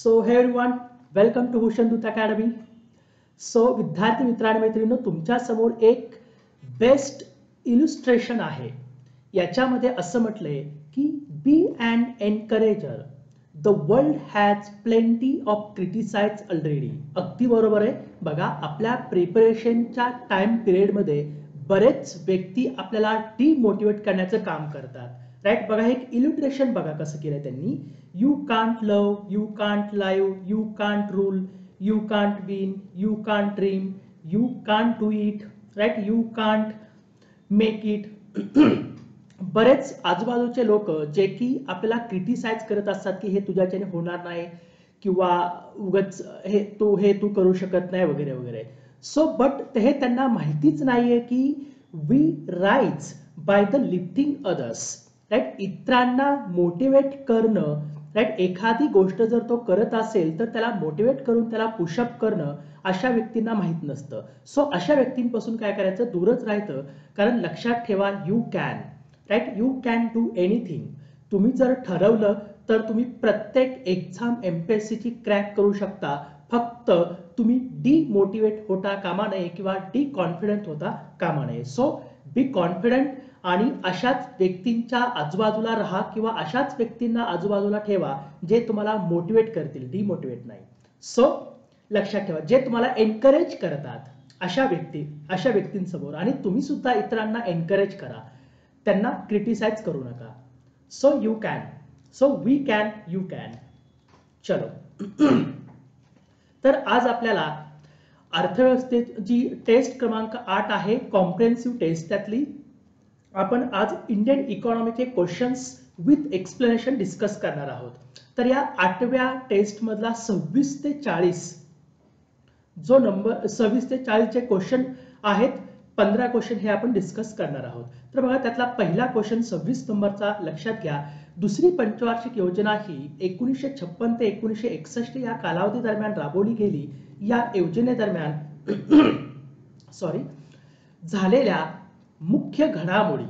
So hey everyone, welcome to Bhushan Dut Academy. So विद्यार्थी मित्रांनो मैत्रिणींनो तुमच्या समोर एक बेस्ट इलुस्ट्रेशन आहे. याच्यामध्ये असं म्हटलंय की be and encourager the world has plenty of criticize already. अगदी बरोबर आहे. बघा आपल्या प्रिपरेशनच्या टाइम पिरियडमध्ये बरेच व्यक्ती आपल्याला डिमोटिवेट करण्याचं काम करतात. राईट. बघा एक इल्युस्ट्रेशन बघा कसं केलंय त्यांनी. You can't love, you can't live, you can't rule, you can't win, you can't dream, you can't do it. Right. You can't make it. बरेच आजूबाजूचे लोक जे की आपल्याला क्रिटिसाइज करत असतात की हे तुझ्याच्याने होणार नाही किंवा उगाच हे तू करू शकत नाही वगैरे वगैरे. सो बट हे त्यांना माहितीच नाहीये की we rise by the lifting others. Right. इतरांना मोटिवेट करणं. राईट. एखादी गोष्ट जर तो करत असेल तर त्याला मोटिवेट करून त्याला पुशअप करणं अशा व्यक्तींना माहित नसतं. सो अशा व्यक्तींपासून काय करायचं, दूरच राहायचं. कारण लक्षात ठेवा you can. Right. You can do anything. तुम्ही जर ठरवलं तर तुम्ही प्रत्येक एक्झाम एमपीएससीची क्रॅक करू शकता. फक्त तुम्ही डिमोटिवेट होता कामा नये किंवा डी कॉन्फिडंट होता कामा नये. सो बी कॉन्फिडंट आणि अशाच व्यक्तींच्या आजूबाजूला राहा किंवा अशाच व्यक्तींना आजूबाजूला ठेवा जे तुम्हाला मोटिवेट करतील, डिमोटिवेट नाही. सो लक्षात ठेवा जे तुम्हाला एनकरेज करतात अशा व्यक्तींसमोर आणि तुम्ही सुद्धा इतरांना एनकरेज करा, त्यांना क्रिटिसाइज करू नका. So you can. So we can, you can. चलो. तर आज आपल्याला अर्थव्यवस्थेची टेस्ट क्रमांक 8 आहे, कॉम्प्रिहेन्सिव्ह टेस्ट. त्यातली आपण आज इंडियन इकॉनॉमीचे क्वेश्चन्स विथ एक्सप्लेनेशन डिस्कस करणार आहोत. तर या 8व्या टेस्ट मधला 26 ते 40 जो नंबर 26 ते 40 चे क्वेश्चन आहेत, 15 क्वेश्चन हे आपण डिस्कस करणार आहोत. तर बघा त्यातला पहिला क्वेश्चन 26 नंबरचा लक्षात घ्या. दुसरी पंचवार्षिक योजना ही 1956 ते 1961 या कालावधी दरम्यान राबवली गेली. या योजनेदरम्यान झालेल्या मुख्य घडामोडी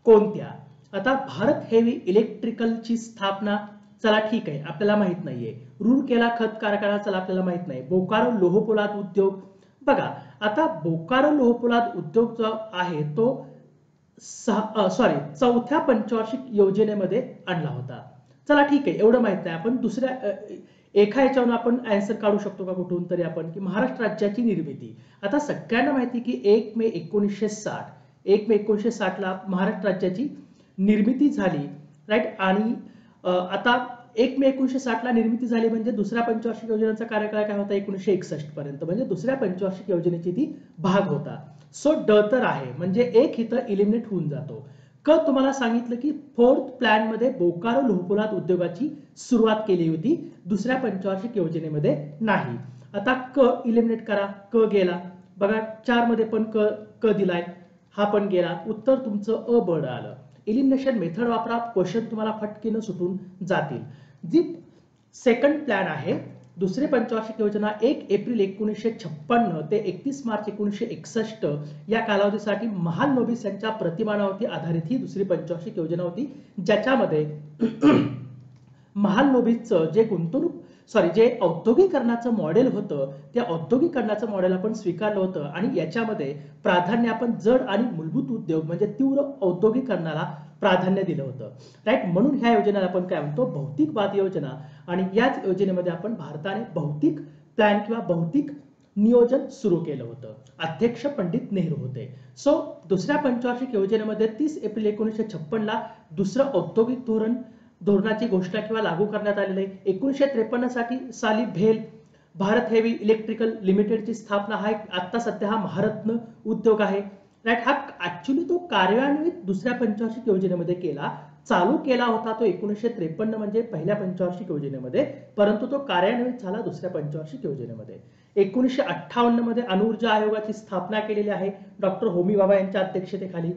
कोणत्या? आता भारत हेवी इलेक्ट्रिकलची स्थापना, चला ठीक आहे आपल्याला माहित नाहीये. रूरकेला खत कारखाना, चला आपल्याला माहित नाही. बोकारो लोहपोलाद उद्योग. बघा आता बोकारो लोहपोलाद उद्योग जो आहे तो चौथ्या पंचवार्षिक योजनेमध्ये आणला होता. चला ठीक आहे एवढं माहित नाही. आपण दुसऱ्या एका याच्यावरून आपण आन्सर काढू शकतो का कुठून तरी आपण, की महाराष्ट्र राज्याची निर्मिती. आता सगळ्यांना माहिती की 1 मे 1960 ला महाराष्ट्र राज्याची निर्मिती झाली. राईट. आणि आता 1 मे 1960 ला निर्मिती झाली म्हणजे दुसऱ्या पंचवार्षिक योजनेचा कार्यकाळ काय होता 1961 पर्यंत, म्हणजे दुसऱ्या पंचवार्षिक योजनेची ती भाग होता. सो ड तर आहे म्हणजे एक इथं इलिमिनेट होऊन जातो. क तुम्हाला सांगितलं की 4th प्लॅन मध्ये बोकारो लोहपोलाद उद्योगाची सुरुवात केली होती, दुसऱ्या पंचवार्षिक योजनेमध्ये नाही. आता क इलिमिनेट करा, क गेला. बघा 4 मध्ये पण क दिलाय, हा पण गेला. उत्तर तुमचं अ ब आलं. इलिमिनेशन मेथड वापरा, क्वेश्चन तुम्हाला फटकीनं सुटून जातील. जी सेकंड प्लॅन आहे दुसरी पंचवार्षिक योजना 1 एप्रिल 1956 ते 31 मार्च 1961 या कालावधीसाठी महालनोबिस यांच्या प्रतिमानावरती आधारित ही दुसरी पंचवार्षिक योजना होती, ज्याच्यामध्ये महालनोबिसचं जे औद्योगिकरणाचं मॉडेल होतं त्या औद्योगिकरणाचं मॉडेल आपण स्वीकारलं होतं आणि याच्यामध्ये प्राधान्य आपण जड आणि मूलभूत उद्योग म्हणजे तीव्र औद्योगिकरणाला प्राधान्य दिलं होतं. राईट. म्हणून ह्या योजनेला आपण काय म्हणतो, भौतिकवाद योजना. आणि याच योजनेमध्ये आपण भारताने भौतिक प्लॅन किंवा भौतिक नियोजन सुरू केलं होतं. अध्यक्ष पंडित नेहरू होते. सो दुसऱ्या पंचवार्षिक योजनेमध्ये 30 एप्रिल 1956 ला दुसरं औद्योगिक धोरणाची घोषणा किंवा लागू करण्यात आलेलं आहे. 1953 साली भेल भारत हेवी इलेक्ट्रिकल लिमिटेडची स्थापना. हा आता सध्या हा महारत्न उद्योग आहे. राईट. हा ऍक्च्युली तो कार्यान्वित दुसऱ्या पंचवार्षिक योजनेमध्ये चालू केला होता तो 1953 म्हणजे पहिल्या पंचवार्षिक योजनेमध्ये, परंतु तो कार्यान्वित झाला दुसऱ्या पंचवार्षिक योजनेमध्ये. 1958 मध्ये अणुऊर्जा आयोगाची स्थापना केलेली आहे डॉक्टर होमी भाभा यांच्या अध्यक्षतेखाली.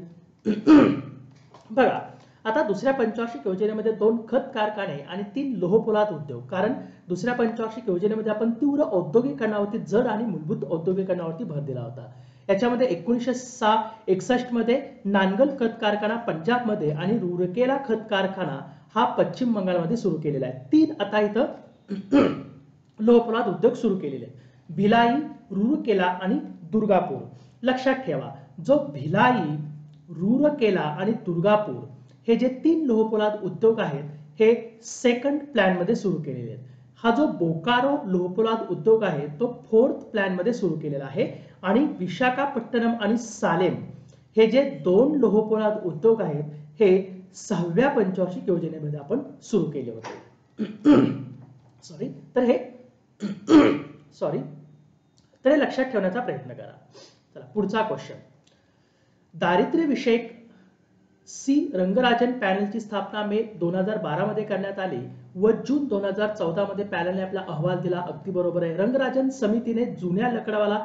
बघा आता दुसऱ्या पंचवार्षिक योजनेमध्ये 2 खत कारखाने आणि 3 लोहपोलाद उद्योग. कारण दुसऱ्या पंचवार्षिक योजनेमध्ये आपण तीव्र औद्योगिकरणावरती, जड आणि मूलभूत औद्योगिकरणावरती भर दिला होता. याच्यामध्ये 1961 मध्ये नानगल खत कारखाना पंजाबमध्ये आणि रूरकेला खत कारखाना हा पश्चिम बंगालमध्ये सुरू केलेला आहे. 3 आता इथं लोहपोलाद उद्योग सुरू केलेले आहेत। भिलाई, रूरकेला आणि दुर्गापूर। लक्षात ठेवा, जो भिलाई, रूरकेला आणि दुर्गापूर हे जे 3 लोहपोलाद उद्योग आहेत हे सेकंड प्लॅन मध्ये सुरू केलेले आहेत। हा जो बोकारो लोहपोलाद उद्योग आहे तो 4th प्लॅन मध्ये सुरू केलेला आहे आणि विशाखापट्टणम आणि सालेम हे जे 2 लोहपोलाद उद्योग आहेत हे 6व्या पंचवार्षिक योजनेमध्ये आपण सुरू केले होते। सॉरी तर हे लक्षात ठेवण्याचा प्रयत्न करा। चला पुढचा क्वेश्चन, दारिद्र्य विषयक सी रंगराजन पॅनलची स्थापना मे 2012 मध्ये करण्यात आली व जून 2014 मध्ये पॅनलने आपला अहवाल दिला। अगदी बरोबर आहे। रंगराजन समितीने जुन्या लकडावाला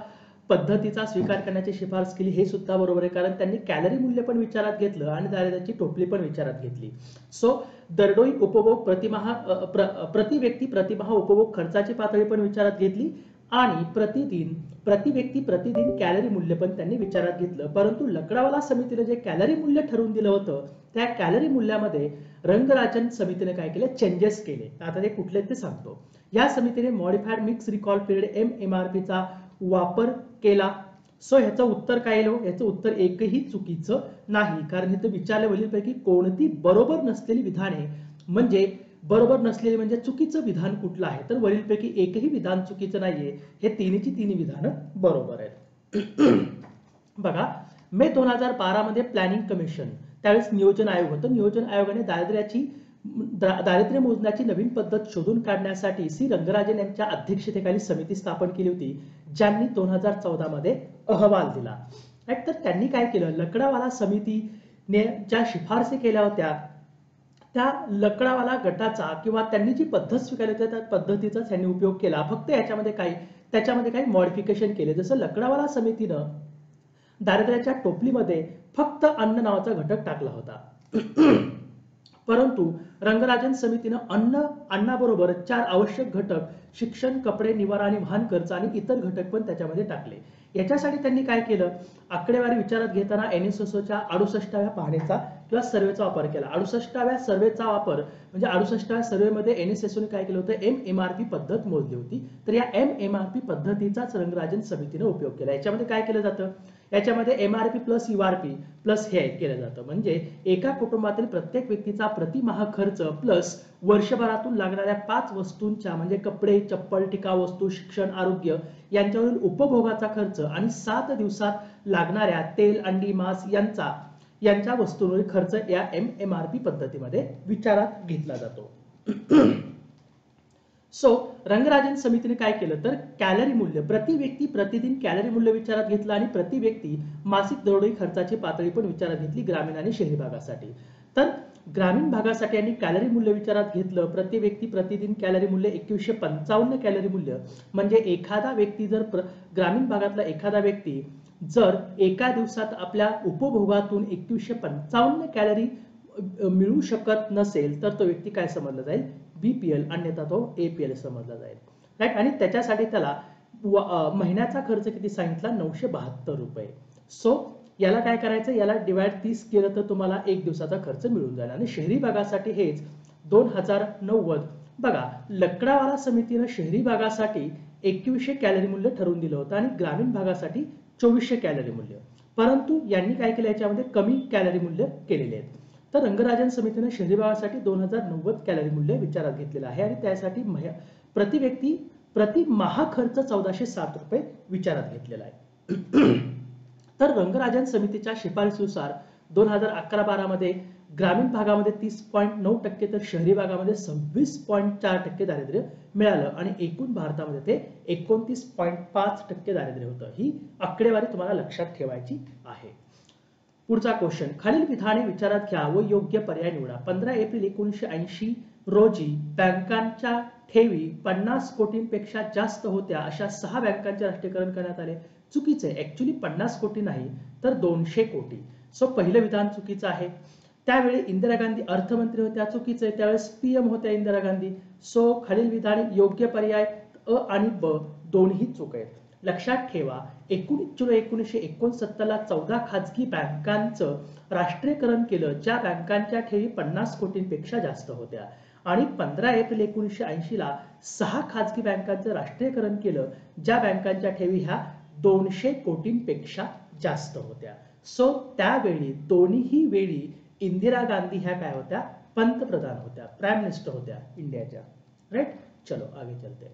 पद्धतीचा स्वीकार करण्याची शिफारस केली, हे सुद्धा बरोबर आहे, कारण त्यांनी कॅलरी मूल्य पण विचारात घेतलं आणि दारिद्र्याची टोपली पण विचारात घेतली। सो दरडोई उपभोग प्रति व्यक्ती प्रतिमाह उपभोग खर्चाची पातळी पण विचारात घेतली आणि प्रति व्यक्ती प्रतिदिन कॅलरी मूल्य पण त्यांनी विचारात घेतलं। परंतु लकडावाला समितीने जे कॅलरी मूल्य ठरवून दिलं होतं त्या कॅलरी मूल्यामध्ये रंगराजन समितीने काय केले, चेंजेस केले। आता ते कुठले ते सांगतो। या समितीने modified mix recall period MMRP चा वापर केला। सो ह्याचं उत्तर काय येईल? याचं उत्तर एकही चुकीचं नाही, कारण इथे विचारले वरीलपैकी कोणती बरोबर नसलेली विधाने म्हणजे बरोबर नसलेले म्हणजे चुकीचं विधान कुठलं आहे, तर वरीलपैकी एकही विधान चुकीचं नाहीये, हे तिन्हीची तिन्ही विधानं बरोबर आहेत। बघा, मे 2012 मध्ये प्लॅनिंग कमिशन त्यावेळेस नियोजन आयोग होतं। नियोजन आयोगाने दारिद्र्य मोजण्याची नवीन पद्धत शोधून काढण्यासाठी सी रंगराजन यांच्या अध्यक्षतेखाली समिती स्थापन केली होती, ज्यांनी 2014 मध्ये अहवाल दिला। तर त्यांनी काय केलं, लकडावाला समितीने ज्या शिफारसी केल्या होत्या त्या लकडावाला गटाचा किंवा त्यांनी जी पद्धत स्वीकारली होती त्या पद्धतीचाच त्यांनी उपयोग केला। फक्त त्याच्यामध्ये काही मॉडिफिकेशन केले। जसं लकडावाला समितीनं दारिद्र्याच्या टोपलीमध्ये फक्त अन्न नावाचा घटक टाकला होता, परंतु रंगराजन समितीनं अन्नाबरोबर 4 आवश्यक घटक शिक्षण, कपडे, निवारा आणि वाहन खर्च आणि इतर घटक पण त्याच्यामध्ये टाकले। याच्यासाठी त्यांनी काय केलं, आकडेवारी विचारात घेताना NSSOच्या 68व्या पाहणीचा किंवा सर्वेचा वापर केला। 68व्या सर्वेचा वापर म्हणजे 68व्या सर्वेमध्ये NSSOने काय केलं होतं, MMRP पद्धत मोजली होती। तर या MMRP पद्धतीचाच रंगराजन समितीने उपयोग केला। याच्यामध्ये काय केलं जातं, याच्यामध्ये MRP प्लस URP प्लस हे केलं जातं, म्हणजे एका कुटुंबातील प्रत्येक व्यक्तीचा प्रतिमाह खर्च प्लस वर्षभरातून लागणाऱ्या 5 वस्तूंच्या म्हणजे कपडे, चप्पल, टिकाऊ वस्तू, शिक्षण, आरोग्य यांच्यावरील उपभोगाचा खर्च आणि 7 दिवसात लागणाऱ्या तेल, अंडी, मांस यांच्या वस्तूंवरील खर्च या MMRP पद्धतीमध्ये विचारात घेतला जातो। सो रंगराजन समितीने काय केलं तर कॅलरी मूल्य प्रति व्यक्ती प्रतिदिन कॅलरी मूल्य विचारात घेतलं आणि प्रति व्यक्ती मासिक दरडोई खर्चाची पातळी पण विचारात घेतली ग्रामीण आणि शहरी भागासाठी। तर ग्रामीण भागासाठी यांनी कॅलरी मूल्य विचारात घेतलं। प्रति व्यक्ती प्रतिदिन कॅलरी मूल्य 2155 कॅलरी मूल्य, म्हणजे एखादा व्यक्ती जर ग्रामीण भागातला एखादा व्यक्ती जर एका दिवसात आपल्या उपभोगातून 2155 कॅलरी मिळू शकत नसेल तर तो व्यक्ती काय समजला जाईल, BPL, अन्यथा तो APL समजला जाईल, राईट। आणि त्याच्यासाठी त्याला महिन्याचा खर्च किती सांगितला, 972 रुपये। सो याला काय करायचं, याला डिवाइड 30 केलं तर तुम्हाला एक दिवसाचा खर्च मिळून जाईल। आणि शहरी भागासाठी हेच 2090। बघा, लकडावाला समितीने शहरी भागासाठी 2100 कॅलरी मूल्य ठरवून दिलं होतं आणि ग्रामीण भागासाठी 2400 कॅलरी मूल्य, परंतु यांनी काय केलं, याच्यामध्ये कमी कॅलरी मूल्य केलेले आहेत। तर रंगराजन समितीने शहरी भागासाठी 2090 कॅलरी मूल्य विचारात घेतलेलं आहे आणि त्यासाठी प्रति व्यक्ती प्रतिमाह खर्च 1407 रुपये विचारात घेतलेला आहे। तर रंगराजन समितीच्या शिफारसीनुसार 2011-12 मध्ये ग्रामीण भागामध्ये 30.9% तर शहरी भागामध्ये 26.4% दारिद्र्य मिळालं आणि एकूण भारतामध्ये ते 29.5% दारिद्र्य होतं। ही आकडेवारी तुम्हाला लक्षात ठेवायची आहे। पुढचा क्वेश्चन, खालील विधाने विचारात घ्या व योग्य पर्याय निवडा। 15 एप्रिल 1980 रोजी बँकांच्या ठेवी 50 कोटींपेक्षा जास्त होत्या अशा 6 बँकांचे राष्ट्रीयकरण करण्यात आले। चुकीचे, ऍक्च्युअली 50 कोटी नाही तर 200 कोटी। सो पहिलं विधान चुकीचं आहे। त्यावेळी इंदिरा गांधी अर्थमंत्री होत्या, चुकीचं आहे, त्यावेळेस PM होत्या इंदिरा गांधी। सो खालील विधान योग्य पर्याय अ आणि ब दोन्ही चूक आहेत। लक्षात ठेवा, 19 जुलै 1969 ला 14 खाजगी बँकांचं राष्ट्रीयकरण केलं ज्या बँकांच्या ठेवी 50 कोटींपेक्षा जास्त होत्या आणि 15 एप्रिल 1980 ला 6 खाजगी बँकांचं राष्ट्रीयकरण केलं, ज्या बँकांच्या ठेवी ह्या 200 कोटींपेक्षा जास्त होत्या. सो त्यावेळी दोन्ही वेळी इंदिरा गांधी ह्या काय होत्या, पंतप्रधान होत्या, प्राईम मिनिस्टर होत्या इंडियाच्या. राइट, चलो आगे चलते.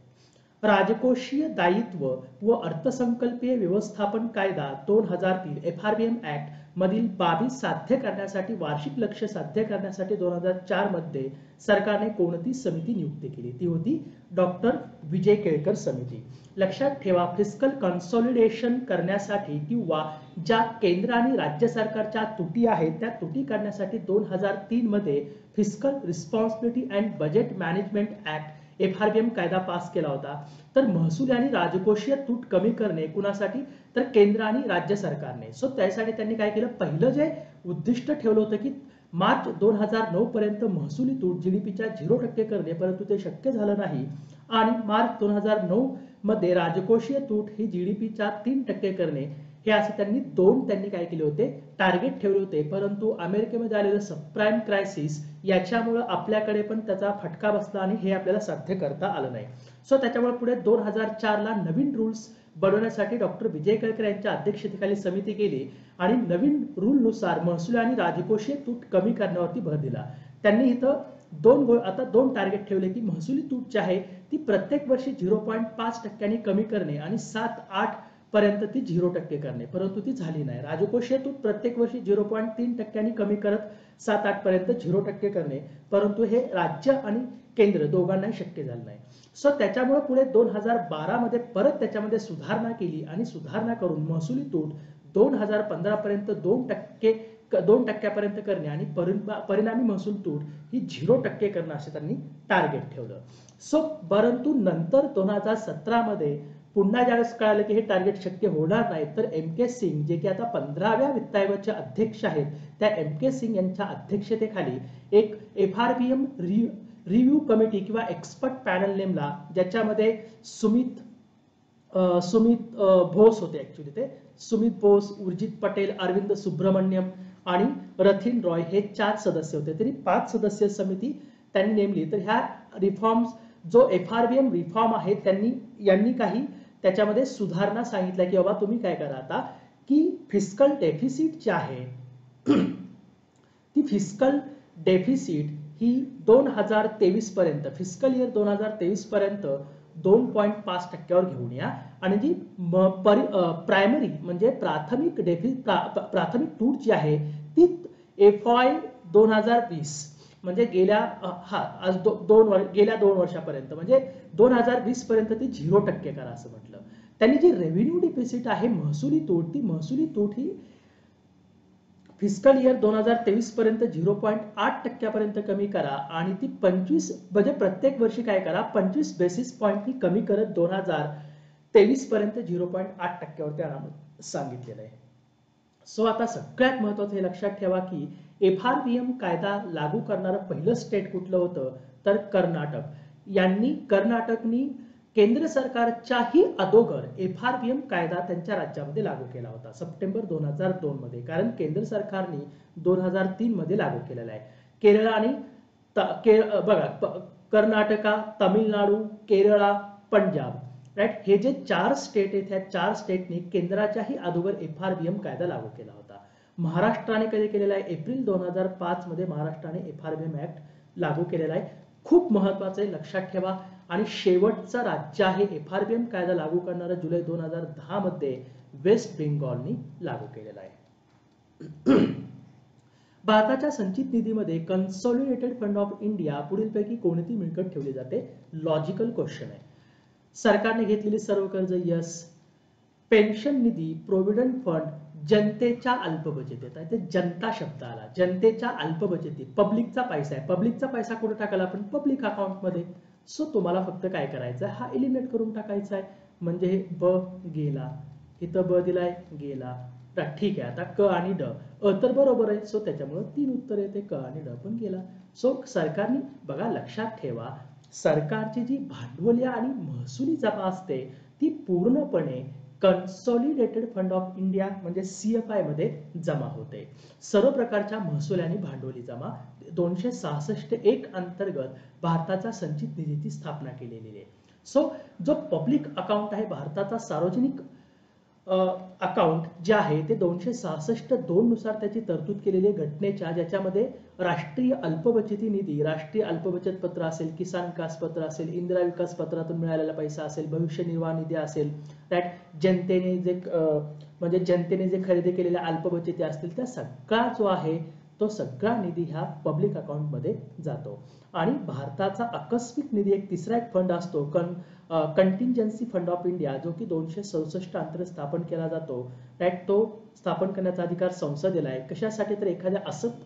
राजकोषीय दायित्व व अर्थसंकल्पीय व्यवस्थापन कायदा 2003 FRBM ऍक्ट मधील बाबी साध्य करण्यासाठी वार्षिक लक्ष्य साध्य करण्यासाठी 2004 मध्ये सरकारने कोणती समिती नियुक्त केली? ती होती डॉक्टर विजय केळकर समिती. लक्षात ठेवा, फिस्कल कन्सॉलिडेशन करण्यासाठी किंवा ज्या केंद्र आणि राज्य सरकारच्या तुटी आहेत त्या तुटी करण्यासाठी 2003 मध्ये fiscal responsibility and budget management act FRBM कायदा पास केला होता. तर महसूल आणि राजकोषीय तूट कमी करणे कुणासाठी, तर केंद्र आणि राज्य सरकारने. सो त्यासाठी त्यांनी काय केलं, पहिलं जे उद्दिष्ट ठेवलं होतं की मार्च 2009 पर्यंत महसुली तूट जीडीपीच्या 0% करणे, परंतु ते शक्य झालं नाही. आणि मार्च 2009 मध्ये राजकोषीय तूट ही जीडीपीच्या 3% करणे, हे असे त्यांनी काय केले होते, टार्गेट ठेवले होते. परंतु अमेरिकेमध्ये आलेलं सबप्राईम क्रायसिस याच्यामुळे आपल्याकडे पण त्याचा फटका बसला आणि हे आपल्याला साध्य करता आलं नाही. सो त्याच्यामुळे पुढे 2004 ला नवीन रूल्स बनवण्यासाठी डॉक्टर विजय केळकर यांच्या अध्यक्षतेखाली समिती केली आणि नवीन रूल नुसार महसूल आणि राजकोषीय तूट कमी करण्यावरती भर दिला. त्यांनी इथं दोन टार्गेट ठेवले की महसुली तूट जी आहे ती प्रत्येक वर्षी 0.5% कमी करणे आणि 7-8 पर्यंत ती 0% करणे, परंतु ती झाली नाही. राजकोषीय तूट प्रत्येक वर्षी 0.3% कमी करत 7-8 पर्यंत 0% करणे, परंतु हे राज्य आणि केंद्र दोघांनाही शक्य झालं नाही. सो त्याच्यामुळे पुढे 2012 मध्ये परत त्याच्यामध्ये सुधारणा केली आणि सुधारणा करून महसुली तूट 2015 पर्यंत 2% पर्यंत करणे आणि परिणामी महसूल तूट ही 0% करणं असे त्यांनी टार्गेट ठेवलं. सो परंतु नंतर 2017 मध्ये पुन्हा ज्यावेळेस कळालं की हे टार्गेट शक्य होणार नाही, तर MK सिंग जे की आता 15व्या वित्त आयोगाचे अध्यक्ष आहेत, त्या MK सिंग यांच्या अध्यक्षतेखाली एक FRBM रिव्ह्यू कमिटी किंवा एक्सपर्ट पॅनल नेमला, ज्याच्यामध्ये सुमित बोस होते. ऍक्च्युली ते सुमित बोस, उर्जित पटेल, अरविंद सुब्रमण्यम आणि रथिन रॉय हे 4 सदस्य होते. तरी 5 सदस्य समिती त्यांनी नेमली. तर ह्या रिफॉर्म्स जो FRBM रिफॉर्म आहे यांनी काही त्याच्यामध्ये सुधारणा सांगितल्या की बाबा तुम्ही काय करा आता की फिस्कल डेफिसिट जे आहे ती फिस्कल डेफिसिट ही 2023 पर्यंत, फिस्कल इयर 2023 पर्यंत 2.5% घेऊन या आणि जी प्रायमरी म्हणजे प्राथमिक तूट जी आहे ती FY 2020 म्हणजे गेल्या 2 वर्षापर्यंत म्हणजे 2020 पर्यंत ती 0% करा असं म्हटलं. त्यांनी जी रेव्हेन्यू डिफिसिट आहे महसुली तूट ही फिस्कल इयर 2023 पर्यंत 0.8% पर्यंत कमी करा आणि ती 25 म्हणजे प्रत्येक वर्षी काय करा 25 बेसिस पॉइंटनी कमी करत 2023 पर्यंत 0.8% वरती आणा सांगितलेलं आहे. सो आता सगळ्यात महत्त्वाचं हे लक्षात ठेवा की FRBM कायदा लागू करणारं पहिलं स्टेट कुठलं होतं, तर कर्नाटक. कर्नाटकनी केंद्र सरकारच्याही अगोदर FRBM कायदा त्यांच्या राज्यामध्ये लागू केला होता सप्टेंबर 2002 मध्ये, कारण केंद्र सरकारने 2003 मध्ये लागू केलेला आहे. केरळ आणि कर्नाटका, तामिळनाडू, केरळ, पंजाब, राईट, हे जे 4 स्टेट आहेत ह्या 4 स्टेटनी केंद्राच्याही अगोदर FRBM कायदा लागू केला होता. महाराष्ट्राने कधी केलेला आहे, एप्रिल 2005 मध्ये महाराष्ट्राने FRBM ऍक्ट लागू केलेला आहे. खूप महत्वाचं आहे, लक्षात ठेवा. आणि शेवटचं राज्य आहे FRBM कायदा लागू करणारा जुलै 2010 मध्ये वेस्ट बेंगॉलनी लागू केलेला आहे. भारताच्या संचित निधीमध्ये कन्सॉलिडेटेड फंड ऑफ इंडिया पुढीलपैकी कोणती मिळकत ठेवली जाते? लॉजिकल क्वेश्चन आहे. सरकारने घेतलेली सर्व कर्ज यस. पेन्शन निधी, प्रोव्हिडंट फंड, जनतेच्या अल्प बचतीत आहे. ते जनता शब्द आला, जनतेच्या अल्प बचतीत. पब्लिकचा पैसा आहे, पब्लिकचा पैसा कुठे टाकायला आपण? पब्लिक अकाउंट मध्ये. सो तुम्हाला फक्त काय करायचं आहे, हा एलिमिनेट करून टाकायचा आहे. म्हणजे ब गेला, इथं ब दिलाय गेला, ठीक आहे. आता क आणि ड, तर बरोबर आहे. सो त्याच्यामुळे 3 उत्तर येते, क आणि ड पण गेला. सो सरकारने बघा, लक्षात ठेवा, सरकारची जी भांडवली आणि महसुली जमा असते ती पूर्णपणे कन्सॉलिडेटेड फंड ऑफ इंडिया म्हणजे CFI मध्ये जमा होते. सर्व प्रकारच्या महसूल आणि भांडवली जमा 266(1) अंतर्गत भारताचा संचित निधीची स्थापना केलेली आहे. सो जो पब्लिक अकाउंट आहे भारताचा सार्वजनिक अकाउंट जे आहे ते 266(2) नुसार त्याची तरतूद केलेली घटनेच्या, ज्याच्यामध्ये राष्ट्रीय अल्पबचती निधी, राष्ट्रीय अल्पबचत पत्र असेल, किसान विकास पत्र असेल, इंदिरा विकास पत्रातून मिळालेला पैसा असेल, भविष्य निर्वाह निधी असेल, दॅट जनतेने जे खरेदी केलेल्या अल्पबचती असतील, त्या सगळा जो आहे तो सगळा निधी ह्या पब्लिक अकाउंट मध्ये जातो. आणि भारताचा आकस्मिक निधी एक तिसरा एक फंड असतो, कंटिंजन्सी फंड ऑफ इंडिया, जो की 266 अंतर्गत स्थापन केला जातो. राईट, तो स्थापन करण्याचा अधिकार संसदेला आहे. कशासाठी? तर एखाद्या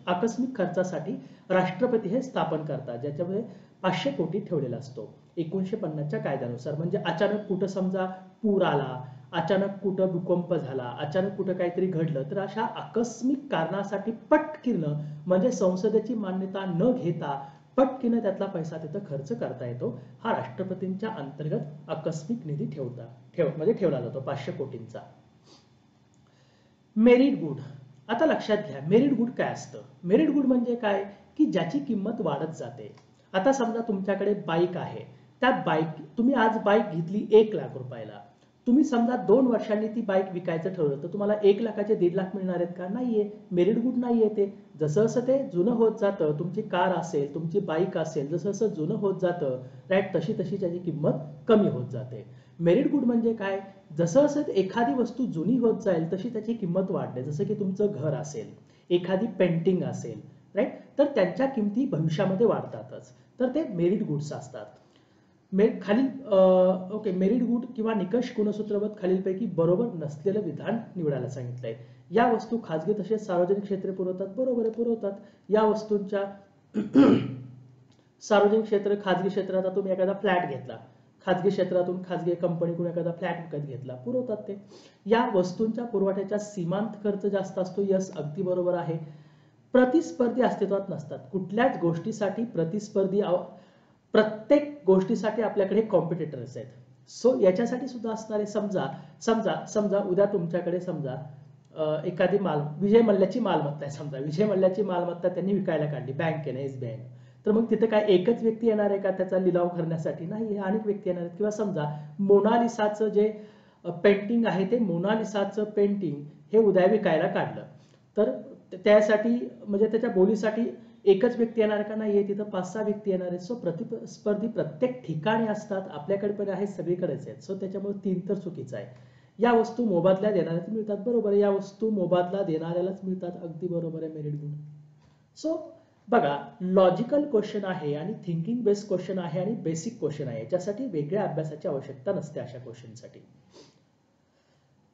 आकस्मिक खर्चासाठी राष्ट्रपती हे स्थापन करतात, ज्याच्यामध्ये 500 कोटी ठेवलेला असतो 1950च्या कायद्यानुसार. म्हणजे अचानक कुठं समजा पूर आला, अचानक कुठं भूकंप झाला, अचानक कुठं काहीतरी घडलं, तर अशा आकस्मिक कारणासाठी पटकीनं म्हणजे संसदेची मान्यता न घेता पटकीनं त्यातला पैसा तिथं खर्च करता येतो. हा राष्ट्रपतींच्या अंतर्गत आकस्मिक निधी ठेवला जातो 500 कोटींचा. Merit good. आता लक्षात घ्या, मेरिट गुड काय असतं? मेरिट गुड म्हणजे काय की ज्याची किंमत वाढत जाते. आता समजा तुमच्याकडे बाईक आहे, त्या तुम्ही आज बाईक घेतली 1 लाख रुपयाला, तुम्ही समजा 2 वर्षांनी ती बाईक विकायचं ठरवलं, तर तुम्हाला 1 लाखाचे 1.5 लाख मिळणार आहेत का? नाहीये. मेरिट गुड नाहीये ते. जसं जसं ते जुनं होत जातं, तुमची कार असेल, तुमची बाईक असेल, जसं जसं जुनं होत जातं, राईट, तशी तशी त्याची किंमत कमी होत जाते. मेरिट गुड म्हणजे काय? जसं जसं एखादी वस्तू जुनी होत जाईल तशी त्याची किंमत वाढते. जसं की तुमचं घर असेल, एखादी पेंटिंग असेल, राईट, तर त्यांच्या किमती भविष्यामध्ये वाढतातच. तर ते मेरिट गुड्स असतात. खालील मेरिट गुड किंवा निकष गुणसूत्रवत खालीलपैकी बरोबर नसलेलं विधान निवडायला सांगितलंय. या वस्तू खाजगी तसेच सार्वजनिक क्षेत्र पुरवतात. बरोबर पुरवतात. या वस्तूंच्या सार्वजनिक क्षेत्र, खाजगी क्षेत्र, आता तुम्ही एखादा फ्लॅट घेतला, खाजगी क्षेत्रातून खाजगी कंपनीकडून एखादा फ्लॅट विकत घेतला, पुरवतात ते. या वस्तूंच्या पुरवठ्याचा सीमांत खर्च जास्त असतो. यस, अगदी बरोबर आहे. प्रतिस्पर्धी अस्तित्वात नसतात. कुठल्याच गोष्टीसाठी प्रत्येक गोष्टीसाठी आपल्याकडे कॉम्पिटिटर्स आहेत. सो याच्यासाठी सुद्धा असणारे समजा उद्या तुमच्याकडे समजा एखादी विजय मल्ल्याची मालमत्ता आहे. समजा विजय मल्ल्याची मालमत्ता त्यांनी विकायला काढली बँकेने, SBI ने, तर मग तिथे काय एकच व्यक्ती येणार आहे का त्याचा लिलाव करण्यासाठी? नाही, अनेक व्यक्ती येणार आहेत. किंवा समजा मोनालिसाचं जे पेंटिंग आहे, ते मोनालिसाचं पेंटिंग हे उद्या विकायला काढलं, तर त्यासाठी म्हणजे त्याच्या बोलीसाठी एकच व्यक्ती येणार का? नाही, तिथं 5-6 व्यक्ती येणार आहेत. सो प्रतिस्पर्धी प्रत्येक ठिकाणी असतात, आपल्याकडे पण आहेत, सगळीकडेच आहेत. सो त्याच्यामुळे 3 तर चुकीचं आहे. या वस्तू मोबदला देणाऱ्याला मिळतात. बरोबर आहे, या वस्तू मोबदला देणाऱ्यालाच मिळतात. अगदी बरोबर आहे, मेरिट गुड. सो बघा, लॉजिकल क्वेश्चन आहे आणि थिंकिंग बेस्ड क्वेश्चन आहे आणि बेसिक क्वेश्चन आहे. याच्यासाठी वेगळ्या अभ्यासाची आवश्यकता नसते अशा क्वेश्चनसाठी.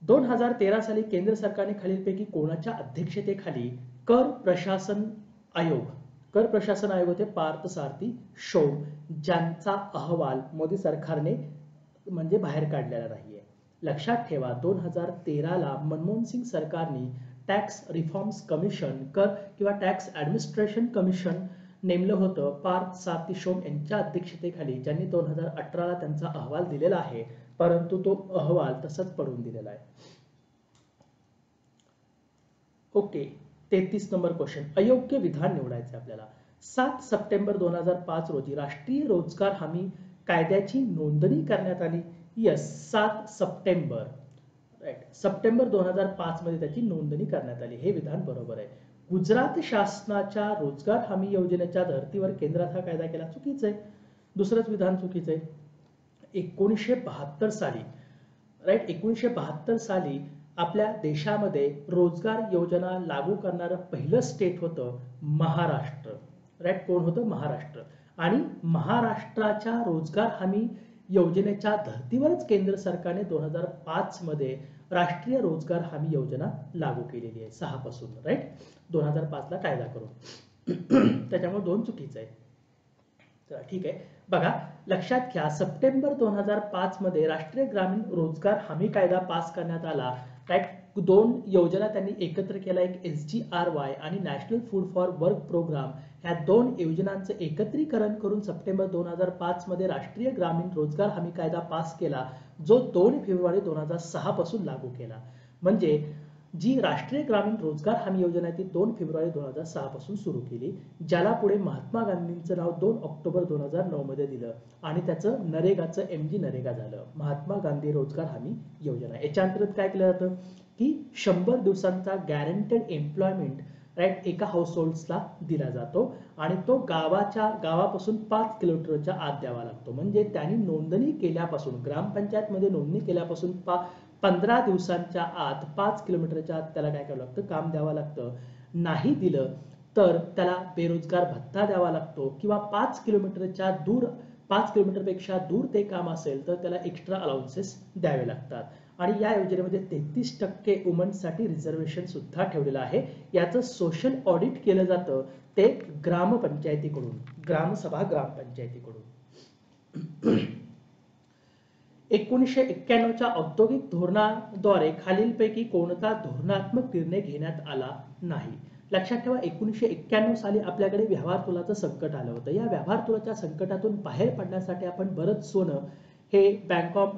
2013 साली केंद्र सरकारने खालीलपैकी कोणाच्या अध्यक्षतेखाली कर प्रशासन आयोग होते पार्थ सारथी शौम, ज्यांचा अहवाल मोदी सरकारने म्हणजे बाहेर काढलेला नाहीये. लक्षात ठेवा, 2013 ला मनमोहन सिंग सरकारने टॅक्स रिफॉर्म्स कमिशन किंवा टॅक्स ऍडमिनिस्ट्रेशन कमिशन नेमलं होतं पार्थ सारथी शौम यांच्या अध्यक्षतेखाली, ज्यांनी 2018 ला त्यांचा अहवाल दिलेला आहे, परंतु तो अहवाल तसंच पडून दिलेला आहे. Okay, 33 number question. अयोग्य विधान निवडायचे आपल्याला. 7 सप्टेंबर 2005 रोजी राष्ट्रीय रोजगार हमी कायद्याची नोंदणी करण्यात आली. यस, 7 सप्टेंबर, राईट, सप्टेंबर 2005 मध्ये त्याची नोंदणी करण्यात आली. हे विधान बरोबर आहे. गुजरात शासनाच्या रोजगार हमी योजनेच्या धर्तीवर केंद्रात हा कायदा केला, चुकीचं आहे. दुसरंच विधान चुकीचं आहे. 1972 साली, राईट, 1972 साली आपल्या देशामध्ये रोजगार योजना लागू करणारं पहिलं स्टेट होतं महाराष्ट्र. राईट, कोण होतं? महाराष्ट्र. आणि महाराष्ट्राच्या रोजगार हमी योजनेच्या धर्तीवरच केंद्र सरकारने 2005 मध्ये राष्ट्रीय रोजगार हमी योजना लागू केलेली आहे 6 पासून, राईट, 2005 ला कायदा करून. त्याच्यामुळे 2 चुकीचं आहे. तर ठीक आहे, बघा लक्षात घ्या, सप्टेंबर 2005 मध्ये राष्ट्रीय ग्रामीण रोजगार हमी कायदा पास करण्यात आला. राईट, 2 योजना त्यांनी एकत्र केला, एक SGRY आणि national food for work programme. ह्या दोन योजनांचं एकत्रीकरण करून सप्टेंबर 2005 मध्ये राष्ट्रीय ग्रामीण रोजगार हमी कायदा पास केला, जो 2 फेब्रुवारी 2006 पासून लागू केला. म्हणजे जी राष्ट्रीय ग्रामीण रोजगार हमी योजना आहे ती 2 फेब्रुवारी 2006 पासून सुरू केली, ज्याला पुढे महात्मा गांधींचं नाव 2 ऑक्टोबर 2009 मध्ये दिलं आणि त्याचं नरेगाचं MG नरेगा झालं, महात्मा गांधी रोजगार हमी योजना. याच्या अंतर्गत काय केलं जातं की 100 दिवसांचा गॅरंटेड एम्प्लॉयमेंट राईट एका हाऊसहोल्ड्सला दिला जातो आणि तो गावापासून 5 किलोमीटरच्या आत द्यावा लागतो. म्हणजे त्यांनी नोंदणी केल्यापासून ग्रामपंचायतमध्ये नोंदणी केल्यापासून 15 दिवसांच्या आत 5 किलोमीटरच्या आत त्याला काय करावं लागतं, काम द्यावं लागतं. नाही दिलं तर त्याला बेरोजगार भत्ता द्यावा लागतो किंवा 5 किलोमीटरपेक्षा दूर ते काम असेल तर त्याला एक्स्ट्रा अलाउन्सेस द्यावे लागतात. आणि या योजनेमध्ये 33% वुमन्ससाठी रिझर्वेशन सुद्धा ठेवलेलं आहे. याचं सोशल ऑडिट केलं जातं ते ग्रामपंचायतीकडून, ग्रामपंचायतीकडून. 1991च्या औद्योगिक धोरणाद्वारे खालीलपैकी कोणता धोरणात्मक निर्णय घेण्यात आला नाही. लक्षात ठेवा 1991 साली आपल्याकडे व्यवहार तोलाचं संकट आलं होतं. या व्यवहार तोलाच्या संकटातून बाहेर पडण्यासाठी आपण बरंच सोनं हे बँक ऑफ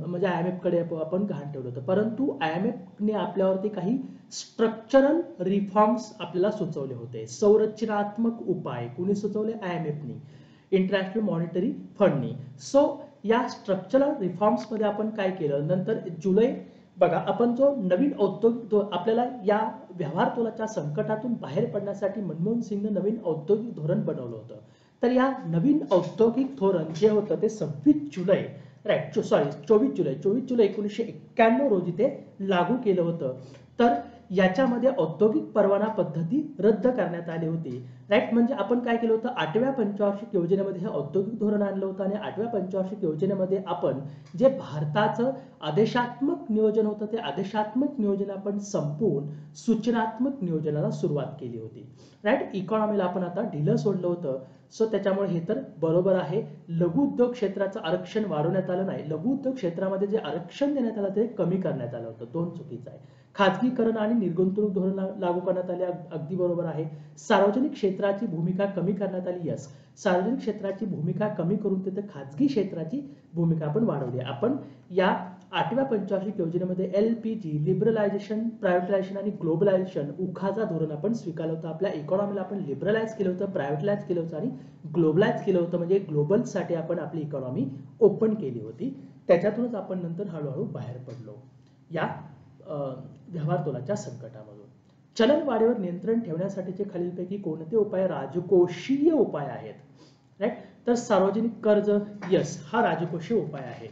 म्हणजे IMF कडे आपण गहाण ठेवलं होतं. परंतु IMF ने आपल्यावरती काही स्ट्रक्चरल रिफॉर्म्स आपल्याला सुचवले होते. संरचनात्मक उपाय कोणी सुचवले? IMF ने, इंटरनॅशनल मॉनिटरी फंडनी. सो या स्ट्रक्चरल रिफॉर्म्स मध्ये आपण काय केलं, नंतर जुलै बघा आपण जो नवीन औद्योगिक आपल्याला या व्यवहार तोलाच्या संकटातून बाहेर पडण्यासाठी मनमोहन सिंगने नवीन औद्योगिक धोरण बनवलं होतं. तर या नवीन औद्योगिक धोरण जे होतं ते 24 जुलै 1991 रोजी ते लागू केलं होतं. तर याच्यामध्ये औद्योगिक परवाना पद्धती रद्द करण्यात आली होती. राईट, म्हणजे आपण काय केलं होतं, 8व्या पंचवार्षिक योजनेमध्ये हे औद्योगिक धोरण आणलं होतं आणि 8व्या पंचवार्षिक योजनेमध्ये आपण जे भारताचं आदेशात्मक नियोजन होतं ते आदेशात्मक नियोजन आपण संपवून सूचनात्मक नियोजनाला सुरुवात केली होती. राईट, इकॉनॉमीला आपण आता ढिलं सोडलं होतं. सो त्याच्यामुळे हे तर बरोबर आहे. लघु उद्योग क्षेत्राचं आरक्षण वाढवण्यात आलं नाही, लघु उद्योग क्षेत्रामध्ये जे आरक्षण देण्यात आलं ते कमी करण्यात आलं होतं. 2 चुकीचं आहे. खाजगीकरण आणि निर्गुंतवणूक धोरण लागू करण्यात आले, अगदी बरोबर आहे. सार्वजनिक क्षेत्राची भूमिका कमी करण्यात आली, यस. सार्वजनिक क्षेत्राची भूमिका कमी करून तिथे खाजगी क्षेत्राची भूमिका आपण वाढवली. आपण या 8व्या पंचवार्षिक योजनेमध्ये LPG, लिबरलायझेशन, प्रायव्हेटायझेशन आणि ग्लोबलायझेशन उखाजा धोरण आपण स्वीकारलं होतं. आपल्या इकॉनॉमीला आपण लिबरलाइज केलं होतं, प्रायव्हेटायझ केलं होतं आणि ग्लोबलाइज केलं होतं. म्हणजे ग्लोबल साठी आपण आपली इकॉनॉमी ओपन केली होती. त्याच्यातूनच आपण नंतर हळूहळू बाहेर पडलो या व्यवहार तोलाच्या संकटामधून. चलनवाढीवर नियंत्रण ठेवण्यासाठीचे खालीलपैकी कोणते उपाय राजकोषीय उपाय आहेत? राईट, तर सार्वजनिक कर्ज, यस, हा राजकोषीय उपाय आहे.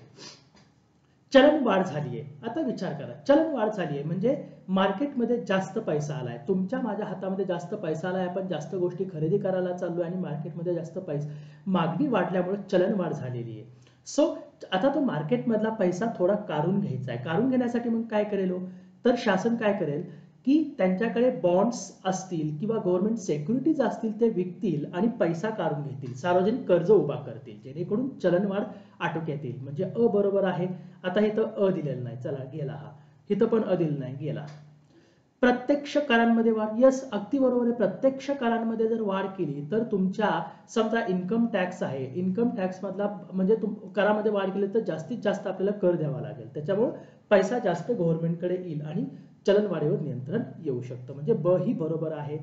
चलन वाढ झालीये. आता विचार करा, चलन वाढ झालीये म्हणजे मार्केटमध्ये जास्त पैसा आलाय, तुमच्या माझ्या हातामध्ये जास्त पैसा आलाय, आपण जास्त गोष्टी खरेदी करायला चाललोय आणि मार्केटमध्ये जास्त मागणी वाढल्यामुळे चलन वाढ झालेली आहे. सो आता तो मार्केटमधला पैसा थोडा काढून घ्यायचा आहे. काढून घेण्यासाठी मग काय करेल, तर शासन काय करेल की त्यांच्याकडे बॉन्ड्स असतील किंवा गव्हर्नमेंट सिक्युरिटीज असतील ते विकतील आणि पैसा काढून घेतील, सार्वजनिक कर्ज उभा करतील, जेणेकरून चलनवाढ आटोक्यात येईल. म्हणजे अ बरोबर आहे. आता इथं अ दिलेलं नाही, चला गेला हा, इथं पण अ दिलेलं नाही, गेला. प्रत्यक्ष करांमध्ये वाढ, यस, अगदी बरोबर आहे. प्रत्यक्ष करांमध्ये जर वाढ केली तर तुमच्या समजा इन्कम टॅक्स आहे, इन्कम टॅक्स मधला म्हणजे करामध्ये वाढ केली तर जास्तीत जास्त आपल्याला कर द्यावा लागेल, त्याच्यामुळे पैसा जास्त गव्हर्नमेंटकडे येईल आणि चलनवाढीवर नियंत्रण येऊ शकतं. म्हणजे ब ही बरोबर आहे.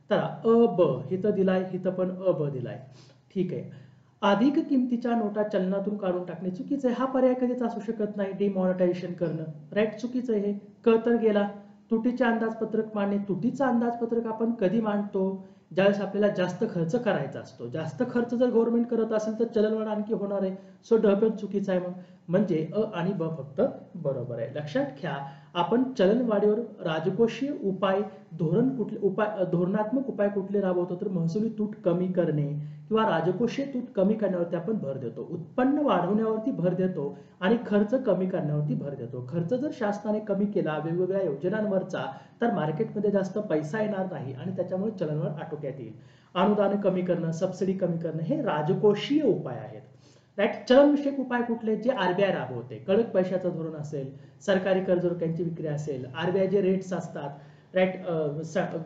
तर अ ब इथं दिलाय, इथं पण अ ब दिलाय, ठीक आहे. अधिक किमतीच्या नोटा चलनातून काढून टाकणे चुकीचं आहे, हा पर्याय कधीच असू शकत नाही. डिमॉनिटायझेशन करणं, राईट, चुकीचं आहे. क तर गेला. तुटीचे अंदाजपत्रक मांडणे, तुटीचं अंदाजपत्रक आपण कधी मांडतो, ज्यावेळेस आपल्याला जास्त खर्च करायचा असतो. जास्त खर्च जर गव्हर्नमेंट करत असेल तर चलनवाढ आणखी होणार आहे. सो ड पण चुकीचा आहे. मग म्हणजे अ आणि ब फक्त बरोबर आहे. लक्षात घ्या, आपण चलनवाढीवर राजकोषीय उपाय धोरणात्मक उपाय कुठले राबवतो, तर महसुली तूट कमी करणे किंवा राजकोषीय तूट कमी करण्यावरती आपण भर देतो, उत्पन्न वाढवण्यावरती भर देतो आणि खर्च कमी करण्यावरती भर देतो. खर्च जर शासनाने कमी केला वेगवेगळ्या योजनांवरचा तर मार्केटमध्ये जास्त पैसा येणार नाही आणि त्याच्यामुळे चलनवाढ आटोक्यात येईल. अनुदान कमी करणं, सबसिडी कमी करणं हे राजकोषीय उपाय आहेत. राईट, चलनविषयक उपाय कुठले, जे RBI राबवते, कडक पैशाचं धोरण असेल, सरकारी कर्ज रोख्यांची विक्री असेल, RBI जे रेट्स असतात, राईट,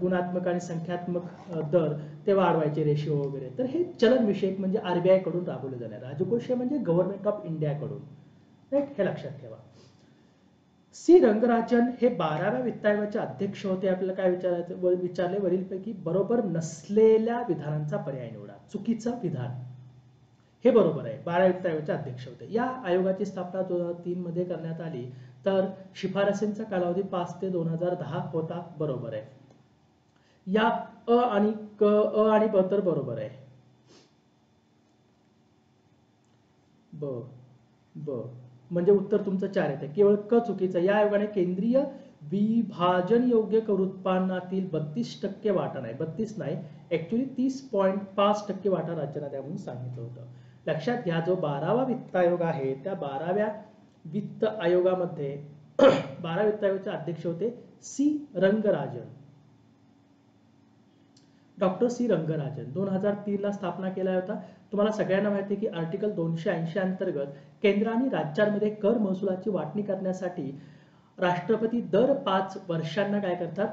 गुणात्मक आणि संख्यात्मक दर ते वाढवायचे, रेशिओ वगैरे. तर हे चलन विषयक म्हणजे आरबीआय कडून राबवले जाणार. राजकोषीय म्हणजे गव्हर्नमेंट ऑफ इंडिया कडून, राईट, हे लक्षात ठेवा. सी रंगराजन हे 12व्या वित्त आयोगाचे अध्यक्ष होते. आपल्याला काय विचारले वरीलपैकी बरोबर नसलेल्या विधानांचा पर्याय निवडा. चुकीचं विधान हे बरोबर आहे. 12व्या वित्त आयोगाचे अध्यक्ष होते. या आयोगाची स्थापना 2003 मध्ये करण्यात आली. तर शिफारसींचा कालावधी 5 ते 2010 होता. बरोबर आहे. या अ आणि ब तर बरोबर आहे. ब म्हणजे उत्तर तुमचं 4 येते. केवळ क चुकीचं. या आयोगाने केंद्रीय विभाजन योग्य कर उत्पन्नातील 32% वाटा नाही, 32 नाही, ऍक्च्युली 30.5% वाटा राज्यांना द्या म्हणून सांगितलं होतं. लक्षात घ्या, जो 12वा वित्त आयोग आहे त्या 12व्या वित्त आयोगामध्ये 12 वित्त आयोगाचे अध्यक्ष होते C Rangarajan, doctor C Rangarajan. 2003 ला स्थापना केला होता. तुम्हाला सगळ्यांना माहिती आहे की आर्टिकल 280 अंतर्गत केंद्र आणि राज्यांमध्ये कर महसुलाची वाटणी करण्यासाठी राष्ट्रपती दर 5 वर्षांना काय करतात,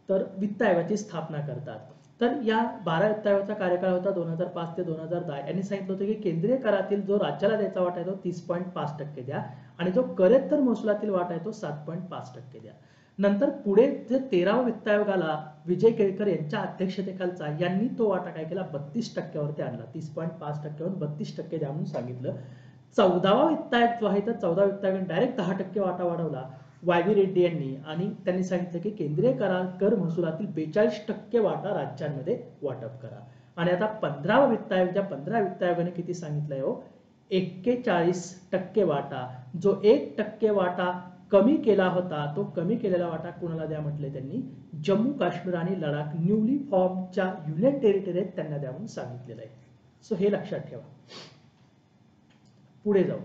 तर वित्त आयोगाची स्थापना करतात. तर या 12 वित्त आयोगाचा कार्यकाळ होता 2005 ते 2010. यांनी सांगितलं होतं की केंद्रीय करातील जो राज्याला द्यायचा वाटा आहे तो 30.5% द्या आणि जो करेत्तर महसुलातील वाटा आहे तो 7.5% द्या. नंतर पुढे जे 13वा वित्त आयोग आला विजय केळकर यांच्या अध्यक्षतेखालचा, यांनी तो वाटा काय केला 32%वरती आणला. 30.5%वरून 32% द्या म्हणून सांगितलं. 14वा वित्त आयोग जो आहे तर 14 वित्त आयोगाने डायरेक्ट 10% वाटा वाढवला वाय व्ही रेड्डी यांनी, आणि त्यांनी सांगितलं की केंद्रीय कर महसुलातील 42% वाटा राज्यांमध्ये वाटप करा. आणि आता 15वा वित्त आयोग, ज्या 15 वित्त आयोगाने किती सांगितलंय हो, 41% वाटा. जो 1% वाटा कमी केला होता तो कमी केलेला वाटा कुणाला द्या म्हटले त्यांनी, जम्मू काश्मीर आणि लडाख न्यूली फॉर्मच्या युनियन टेरिटरी आहेत त्यांना द्या म्हणून सांगितलेलं आहे. सो हे लक्षात ठेवा. पुढे जाऊ.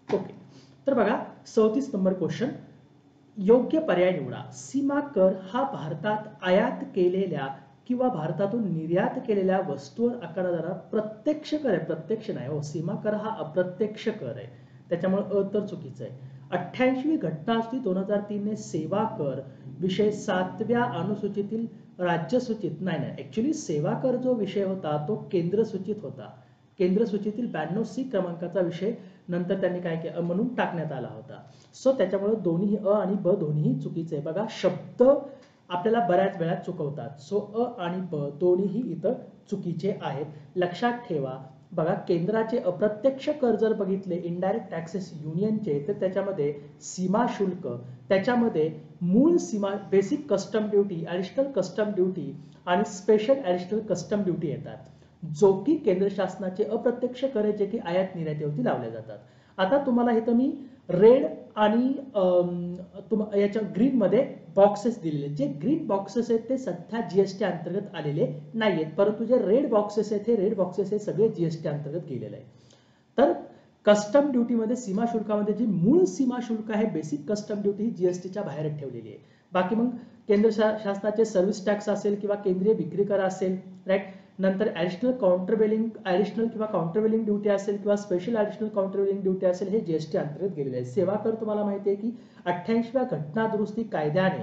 ओके, तर बघा 34 नंबर क्वेश्चन. योग्य पर्याय निवडा. सीमा कर हा भारतात आयात केलेल्या किंवा भारतातून निर्यात केलेल्या वस्तूवर आकारला जाणारा प्रत्यक्ष कर आहे. प्रत्यक्ष नाही हो, सीमा कर हा अप्रत्यक्ष कर आहे, त्याच्यामुळे तर चुकीचं आहे. 88वी घटनादुरुस्ती 2003 ने सेवा कर विषय 7व्या अनुसूचीतील राज्य सूचित नाही, ऍक्च्युली सेवा कर जो विषय होता तो केंद्र सूचित होता. केंद्र सूचीतील 92C क्रमांकाचा विषय नंतर त्यांनी काय केलं म्हणून टाकण्यात आला होता. सो त्याच्यामुळे दोन्ही अ आणि ब दोन्ही चुकीचे आहे. बघा शब्द आपल्याला बऱ्याच वेळा चुकवतात. सो अ आणि ब दोन्हीही इथं चुकीचे आहेत. लक्षात ठेवा. बघा केंद्राचे अप्रत्यक्ष कर जर बघितले इनडायरेक्ट टॅक्सेस युनियनचे, तर त्याच्यामध्ये सीमा शुल्क, त्याच्यामध्ये मूळ सीमा basic custom duty, additional custom duty आणि स्पेशल ऍडिशनल कस्टम ड्युटी येतात, जो की केंद्र शासनाचे अप्रत्यक्ष कर आहे जे की आयात निर्यातीवरती लावले जातात. आता तुम्हाला इथं मी रेड आणि याच्या ग्रीन मध्ये बॉक्सेस दिलेले. जे ग्रीन बॉक्सेस आहेत ते सध्या जीएसटी अंतर्गत आलेले नाहीयेत, परंतु जे रेड बॉक्सेस आहेत हे रेड बॉक्सेस हे सगळे जीएसटी अंतर्गत गेलेले आहे. तर कस्टम ड्युटी मध्ये सीमा शुल्कामध्ये जी मूळ सीमा शुल्क आहे बेसिक कस्टम ड्युटी ही जीएसटीच्या बाहेर ठेवलेली आहे. बाकी मग केंद्र शासनाचे सर्व्हिस टॅक्स असेल किंवा केंद्रीय विक्री कर असेल, राईट, नंतर ऍडिशनल किंवा काउंटरवेलिंग ड्युटी असेल किंवा स्पेशल ऍडिशनल काउंटरवेलिंग ड्युटी असेल, हे जीएसटी अंतर्गत गेलेले आहे. सेवा कर तुम्हाला माहिती आहे की 88व्या घटना दुरुस्ती कायद्याने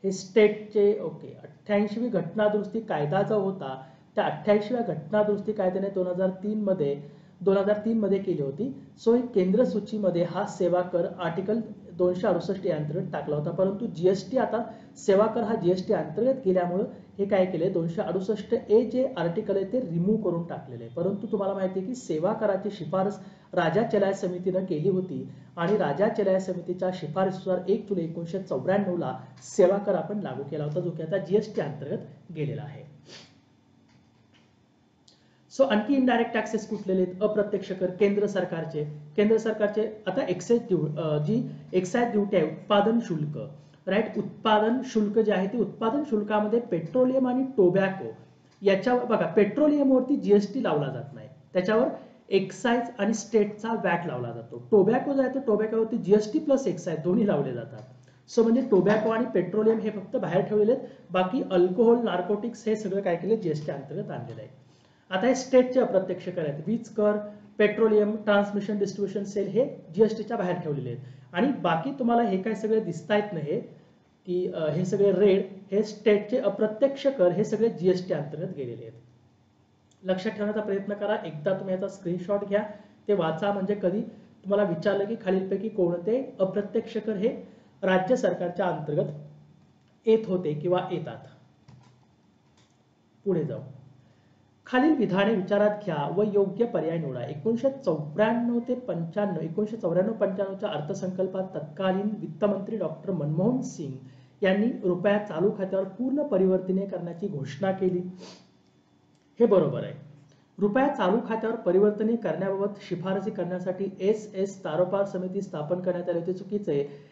हे स्टेटचे, ओके, 88वी घटना दुरुस्ती कायदा जो होता त्या 88व्या घटना दुरुस्ती कायद्याने 2003 मध्ये केली होती. सो केंद्र सूचीमध्ये हा सेवा कर आर्टिकल 268 अंतर्गत टाकला होता, परंतु जीएसटी आता सेवा कर हा जीएसटी अंतर्गत गेल्यामुळे हे काय केले 268A जे आर्टिकल आहे ते रिमूव्ह करून टाकलेले आहे. परंतु तुम्हाला माहिती आहे की सेवा कराची शिफारस राजा चलाय समितीने केली होती आणि राजा चलाय समितीच्या शिफारसीनुसार 1 जुलै 1994 ला सेवा कर आपण लागू केला होता, जो की आता जीएसटी अंतर्गत गेलेला आहे. सो आणखी इनडायरेक्ट टॅक्सेस कुठले आहेत? अप्रत्यक्ष कर केंद्र सरकारचे आता एक्साइज ड्युटी आहे, उत्पादन शुल्क, राईट. उत्पादन शुल्क जे आहे ते उत्पादन शुल्कामध्ये पेट्रोलियम आणि टोबॅको याच्यावर बघा, पेट्रोलियमवरती जीएसटी लावला जात नाही, त्याच्यावर एक्साइज आणि स्टेटचा वॅट लावला जातो. टोबॅको जो आहे तो टोबॅकोवरती जीएसटी प्लस एक्साइज दोन्ही लावले जातात. सो म्हणजे टोबॅको आणि पेट्रोलियम हे फक्त बाहेर ठेवलेले आहेत, बाकी अल्कोहोल, नार्कोटिक्स हे सगळं काय केलं जीएसटी अंतर्गत आणलेलं आहे. आता हे स्टेटचे अप्रत्यक्ष कर आहेत. वीज कर, पेट्रोलियम ट्रान्समिशन डिस्ट्रीब्युशन सेल हे जीएसटीच्या बाहेर ठेवलेले आहेत आणि बाकी तुम्हाला हे काय सगळे दिसतायत ना हे की हे सगळे रेड हे स्टेटचे अप्रत्यक्ष कर हे सगळे जीएसटी अंतर्गत गेलेले आहेत. लक्षात ठेवण्याचा प्रयत्न करा. एकदा तुम्ही याचा स्क्रीनशॉट घ्या, ते वाचा, म्हणजे कधी तुम्हाला विचारलं की खालीलपैकी कोणते अप्रत्यक्ष कर हे राज्य सरकारच्या अंतर्गत येत होते किंवा येतात. पुढे जाऊ. खालील विधाने विचारात घ्या व योग्य पर्याय निवडा. 1994 ते 95 1994-95च्या अर्थसंकल्पात तत्कालीन वित्तमंत्री डॉक्टर मनमोहन सिंग यांनी रुपया चालू खात्यावर पूर्ण परिवर्तनीय करण्याची घोषणा केली. हे बरोबर आहे. रुपया चालू खात्यावर परिवर्तनीय करण्याबाबत शिफारसी करण्यासाठी एस तारोपार समिती स्थापन करण्यात आली होती. चुकीचे आहे.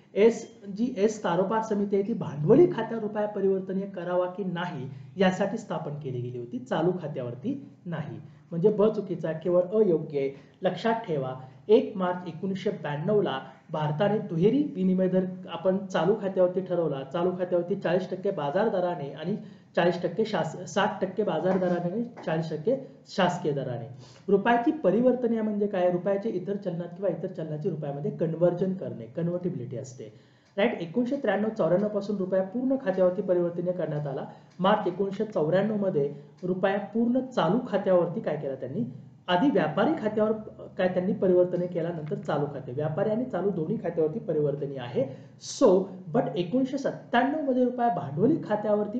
एस तारोपार समिती आहे ती भांडवली खात्यावर रुपया परिवर्तनीय करावा की नाही यासाठी स्थापन केली गेली होती, चालू खात्यावरती नाही. म्हणजे ब चुकीचा, केवळ अयोग्य आहे. लक्षात ठेवा, 1 मार्च 1992 ला भारताने दुहेरी विनिमय दर आपण चालू खात्यावरती ठरवला. चालू खात्यावरती 40% बाजार दराने आणि 60% बाजार दराने आणि 40% शासकीय दराने. रुपयाची परिवर्तनीय म्हणजे काय? रुपयाचे इतर चलनात किंवा इतर चलनाची रुपयामध्ये कन्व्हर्जन करणे, कन्व्हर्टिबिलिटी असते. राईट. 1993-94 पासून रुपया पूर्ण खात्यावरती परिवर्तनीय करण्यात आला. मार्च 1994 मध्ये रुपया पूर्ण चालू खात्यावरती काय केला त्यांनी? आधी व्यापारी खात्यावर काय त्यांनी परिवर्तनीय केला, नंतर चालू खाते. व्यापारी आणि चालू दोन्ही खात्यावरती परिवर्तनीय आहे. सो बट 1997 मध्ये रुपया भांडवली खात्यावरती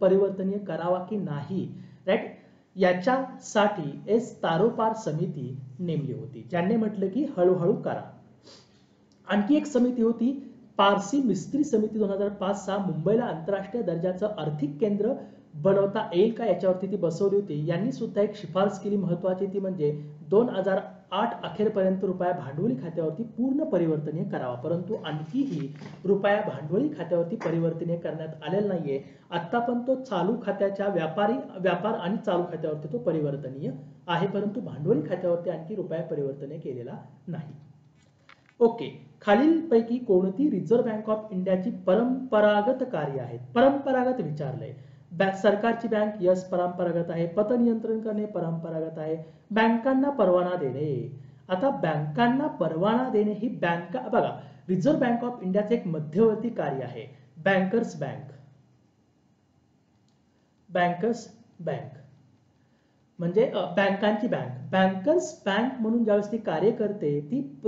परिवर्तनीय करावा की नाही, राईट, याच्यासाठी एस तारोपार समिती नेमली होती, ज्यांनी म्हटलं की हळूहळू करा. आणखी एक समिती होती पारसी मिस्त्री समिती 2005-06 मुंबईला आंतरराष्ट्रीय दर्जाचं आर्थिक केंद्र बनवता येईल का याच्यावरती ती बसवली होती. यांनी सुद्धा एक शिफारस केली महत्वाची, ती म्हणजे 2008 अखेरपर्यंत रुपया भांडवली खात्यावरती पूर्ण परिवर्तनीय करावा. परंतु आणखीही रुपया भांडवली खात्यावरती परिवर्तनीय करण्यात आलेला नाहीये. आता पण तो चालू खात्याच्या व्यापार आणि चालू खात्यावरती तो परिवर्तनीय आहे, परंतु भांडवली खात्यावरती आणखी रुपया परिवर्तनीय केलेला नाही. ओके. खालीलपैकी कोणती रिझर्व्ह बँक ऑफ इंडियाची परंपरागत कार्य आहेत? परंपरागत विचारलंय. सरकारची बँक, यस परंपरागत आहे. पतनियंत्रण करणे परंपरागत आहे. बँकांना परवाना देणे. आता बँकांना परवाना देणे ही बँक बघा, रिझर्व्ह बँक ऑफ इंडियाचे एक मध्यवर्ती कार्य आहे, बँकर्स बँक. बँकर्स बँक म्हणजे बँकांची बँक. बँकर्स बँक म्हणून ज्यावेळेस ती कार्य करते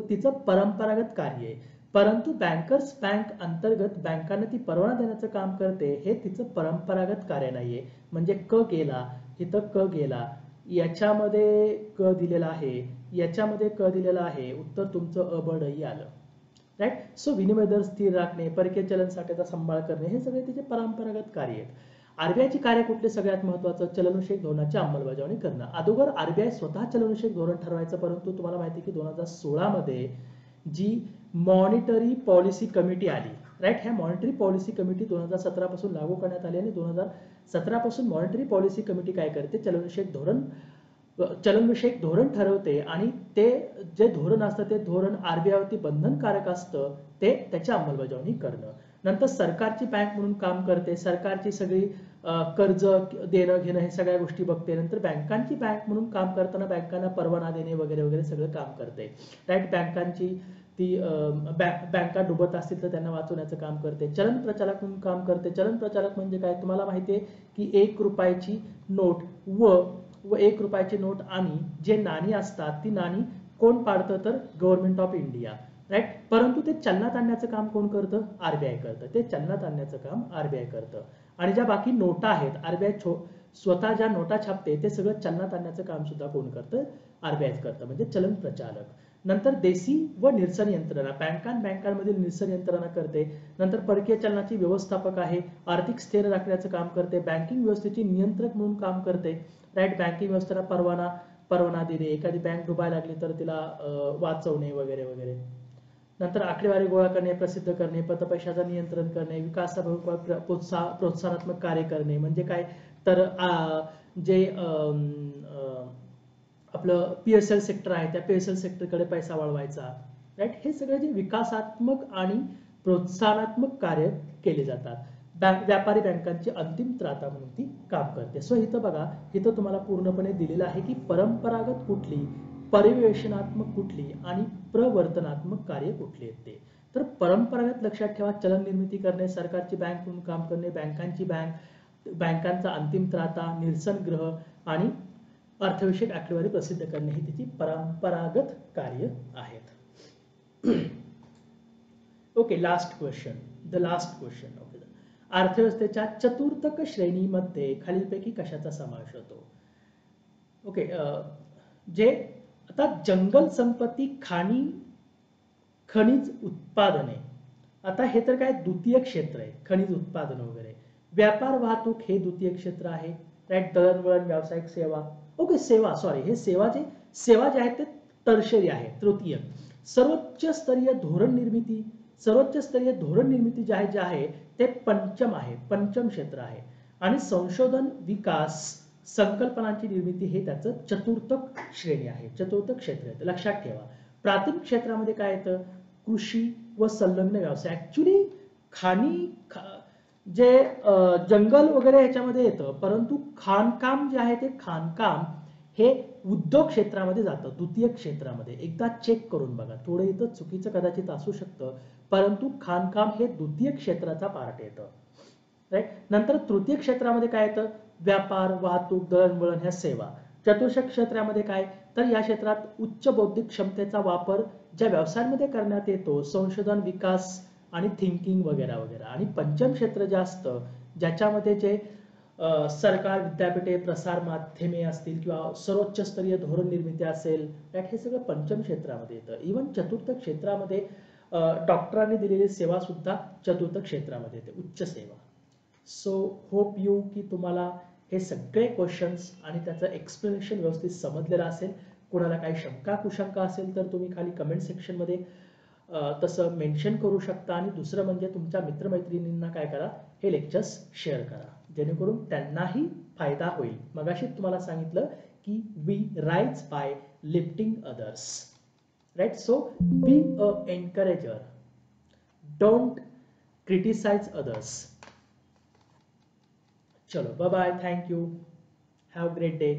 तिचं परंपरागत कार्य आहे. परंतु बँकर्स बँक अंतर्गत बँकांना ती परवाना देण्याचं काम करते, हे तिचं परंपरागत कार्य नाहीये. म्हणजे क गेला, इथं क गेला, याच्यामध्ये क दिलेला आहे, याच्यामध्ये क दिलेला आहे, उत्तर तुमचं अबडही आलं. राईट. सो विनिमय दर स्थिर राखणे, परकीय चलन साठ्याचा सांभाळ करणे, हे सगळे तिचे परंपरागत कार्य आहेत. आरबीआयची कार्य कुठले? सगळ्यात महत्वाचं चलनविषयक धोरणाची अंमलबजावणी करणं. अगोदर आरबीआय स्वतः चलनविषयक धोरण ठरवायचं, परंतु तुम्हाला माहिती आहे की 2016 मध्ये जी मॉनिटरी पॉलिसी कमिटी आली, राईट, ह्या मॉनिटरी पॉलिसी कमिटी 2017 पासून लागू करण्यात आली आणि 2017 पासून मॉनिटरी पॉलिसी कमिटी काय करते? चलनविषयक धोरण ठरवते आणि ते जे धोरण असतं ते धोरण आरबीआयवरती बंधनकारक असतं, ते त्याची अंमलबजावणी करणं. नंतर सरकारची बँक म्हणून काम करते, सरकारची सगळी कर्ज देणं घेणं हे सगळ्या गोष्टी बघते. नंतर बँकांची बँक म्हणून काम करताना बँकांना परवाना देणे वगैरे वगैरे सगळं काम करते, राईट. बँकांची ती बँका डुबत असतील तर त्यांना वाचवण्याचं काम करते. चलन प्रचालक म्हणून काम करते. चलन प्रचालक म्हणजे काय? तुम्हाला माहिती आहे की 1 रुपयाची नोट व 1 रुपयाची नोट आणि जे नाणी असतात ती नाणी कोण पाडतं? तर गव्हर्नमेंट ऑफ इंडिया, राईट. परंतु ते चलनात आणण्याचं काम कोण करतं? आरबीआय करतं. ते चलनात आणण्याचं काम आरबीआय करतं. आणि ज्या बाकी नोटा आहेत, आरबीआय स्वतः ज्या नोटा छापते ते सगळं चलनात आणण्याचं काम सुद्धा कोण करतं? आरबीआय करतं, म्हणजे चलन प्रचालक. नंतर देशी व निरसन यंत्रणा, बँकांमधील निरसन यंत्रणा करते. नंतर परकीय चलनाची व्यवस्थापक आहे, आर्थिक स्थिर राखण्याचं काम करते. बँकिंग व्यवस्थेची नियंत्रक म्हणून काम करते, राईट. बँकिंग व्यवस्थेला परवाना देणे, एखादी बँक डुबायला लागली तर तिला वाचवणे वगैरे वगैरे. नंतर आकडेवारी गोळा करणे, प्रसिद्ध करणे, पतपैशाचं नियंत्रण करणे, विकासाभिमुख प्रोत्साहनात्मक कार्य करणे. म्हणजे काय? तर जे आपलं पीएसएल सेक्टर आहे त्या पीएसएल सेक्टरकडे पैसा वळवायचा, राईट. हे सगळे जे विकासात्मक आणि प्रोत्साहनात्मक कार्य केले जातात. व्यापारी बँकांची अंतिम त्राता म्हणून ती काम करते. सो इथं बघा, इथं तुम्हाला पूर्णपणे दिलेलं आहे की परंपरागत कुठली, परिवेशनात्मक कुठली आणि प्रवर्तनात्मक कार्य कुठली आहेत ते. तर परंपरागत लक्षात ठेवा, चलन निर्मिती करणे, सरकारची बँक म्हणून काम करणे, बँकांची बँकांचा अंतिम त्राता, निरसन ग्रह आणि अर्थविषयक आकडेवारी प्रसिद्ध करणे ही त्याची परंपरागत कार्य आहेत. Okay, last question, the last question. Okay, अर्थव्यवस्थेच्या चतुर्थक श्रेणीमध्ये खालीलपैकी कशाचा समावेश होतो? ओके, जे आता जंगल संपत्ती, खनिज उत्पादने, आता हे तर काय द्वितीय क्षेत्र आहे, खनिज उत्पादन वगैरे. व्यापार वाहतूक हे द्वितीय क्षेत्र आहे, राईट. दळणवळण, व्यावसायिक सेवा. ओके, सेवा, सॉरी, हे सेवा जे आहेत ते टर्शरी आहे, तृतीय. सर्वोच्च स्तरीय धोरण निर्मिती जे आहे ते पंचम आहे, पंचम क्षेत्र आहे. आणि संशोधन विकास संकल्पनांची निर्मिती हे त्याचं चतुर्थक श्रेणी आहे, चतुर्थक क्षेत्र आहे. लक्षात ठेवा, प्राथमिक क्षेत्रामध्ये काय येतं? कृषी व संलग्न व्यवसाय. ऍक्च्युली जे जंगल वगैरे ह्याच्यामध्ये येतं, परंतु खाणकाम जे आहे ते खाणकाम हे उद्योग क्षेत्रामध्ये जातं, द्वितीय क्षेत्रामध्ये. एकदा चेक करून बघा, थोडं इथं चुकीचं कदाचित असू शकतं, परंतु खाणकाम हे द्वितीय क्षेत्राचा पार्ट येतं, राईट. नंतर तृतीय क्षेत्रामध्ये काय येतं? व्यापार, वाहतूक, दळणवळण ह्या सेवा. चतुर्थ क्षेत्रामध्ये काय? तर या क्षेत्रात उच्च बौद्धिक क्षमतेचा वापर ज्या व्यवसायांमध्ये करण्यात येतो, संशोधन विकास आणि थिंकिंग वगैरे वगैरे. आणि पंचम क्षेत्र जे असतं, ज्याच्यामध्ये जे सरकार, विद्यापीठे, प्रसार माध्यमे असतील किंवा सर्वोच्च स्तरीय धोरण निर्मिती असेल, हे सगळं पंचम क्षेत्रामध्ये येतं. इव्हन चतुर्थ क्षेत्रामध्ये डॉक्टरांनी दिलेली सेवा सुद्धा चतुर्थ क्षेत्रामध्ये येते, उच्च सेवा. सो होप यू की तुम्हाला हे सगळे क्वेश्चन्स आणि त्याचं एक्सप्लेनेशन व्यवस्थित समजलेलं असेल. कोणाला काही शंका कुशंका असेल तर तुम्ही खाली कमेंट सेक्शनमध्ये तसं मेन्शन करू शकता. आणि दुसरं म्हणजे तुमच्या मित्रमैत्रिणींना काय करा, हे लेक्चर्स शेअर करा, जेणेकरून त्यांनाही फायदा होईल. मगाशी तुम्हाला सांगितलं की we rise by lifting others, right. So be a encourager, don't criticize others. चलो, bye bye, thank you, have great day.